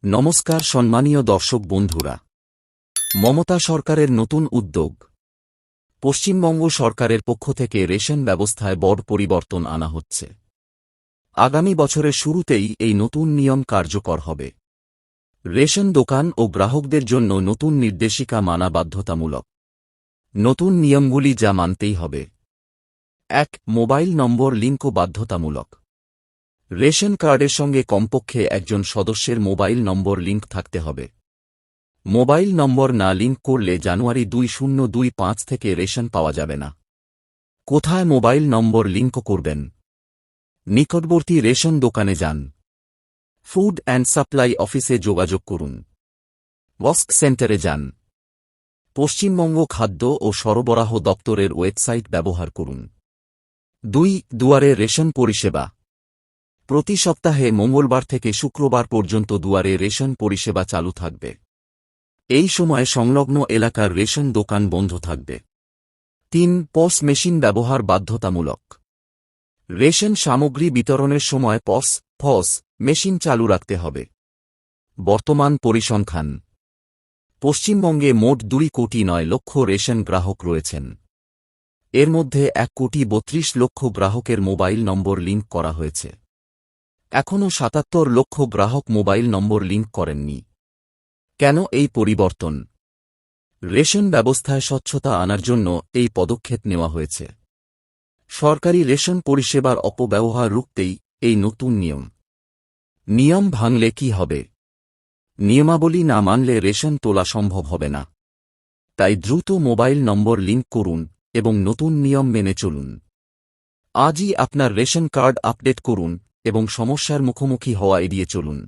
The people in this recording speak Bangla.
নমস্কার সম্মানীয় দর্শক বন্ধুরা। মমতা সরকারের নতুন উদ্যোগ। পশ্চিমবঙ্গ সরকারের পক্ষ থেকে রেশন ব্যবস্থায় বড় পরিবর্তন আনা হচ্ছে। আগামী বছরের শুরুতেই এই নতুন নিয়ম কার্যকর হবে। রেশন দোকান ও গ্রাহকদের জন্য নতুন নির্দেশিকা মানা বাধ্যতামূলক। নতুন নিয়মগুলি যা মানতেই হবে: ১. মোবাইল নম্বর লিঙ্কও বাধ্যতামূলক। রেশন কার্ডের সঙ্গে কমপক্ষে একজন সদস্যের মোবাইল নম্বর লিঙ্ক থাকতে হবে। মোবাইল নম্বর না লিঙ্ক করলে জানুয়ারি 2025 থেকে রেশন পাওয়া যাবে না। কোথায় মোবাইল নম্বর লিঙ্ক করবেন? নিকটবর্তী রেশন দোকানে যান। ফুড অ্যান্ড সাপ্লাই অফিসে যোগাযোগ করুন। ওয়াস্ক সেন্টারে যান। পশ্চিমবঙ্গ খাদ্য ও সরবরাহ দপ্তরের ওয়েবসাইট ব্যবহার করুন। ২. দুয়ারে রেশন পরিষেবা। প্রতি সপ্তাহে মঙ্গলবার থেকে শুক্রবার পর্যন্ত দুয়ারে রেশন পরিষেবা চালু থাকবে। এই সময়ে সংলগ্ন এলাকার রেশন দোকান বন্ধ থাকবে। ৩. পস মেশিন ব্যবহার বাধ্যতামূলক। রেশন সামগ্রী বিতরণের সময় ফস মেশিন চালু রাখতে হবে। বর্তমান পরিসংখ্যান: পশ্চিমবঙ্গে মোট 2,9,00,000 রেশন গ্রাহক রয়েছেন। এর মধ্যে 1,32,00,000 গ্রাহকের মোবাইল নম্বর লিঙ্ক করা হয়েছে। এখনও 77,00,000 গ্রাহক মোবাইল নম্বর লিঙ্ক করেননি। কেন এই পরিবর্তন? রেশন ব্যবস্থায় স্বচ্ছতা আনার জন্য এই পদক্ষেপ নেওয়া হয়েছে। সরকারি রেশন পরিষেবার অপব্যবহার রুখতেই এই নতুন নিয়ম। নিয়ম ভাঙলে কি হবে? নিয়মাবলী না মানলে রেশন তোলা সম্ভব হবে না। তাই দ্রুত মোবাইল নম্বর লিঙ্ক করুন এবং নতুন নিয়ম মেনে চলুন। আজই আপনার রেশন কার্ড আপডেট করুন এবং সমস্যার মুখোমুখি হওয়া এড়িয়ে চলুন।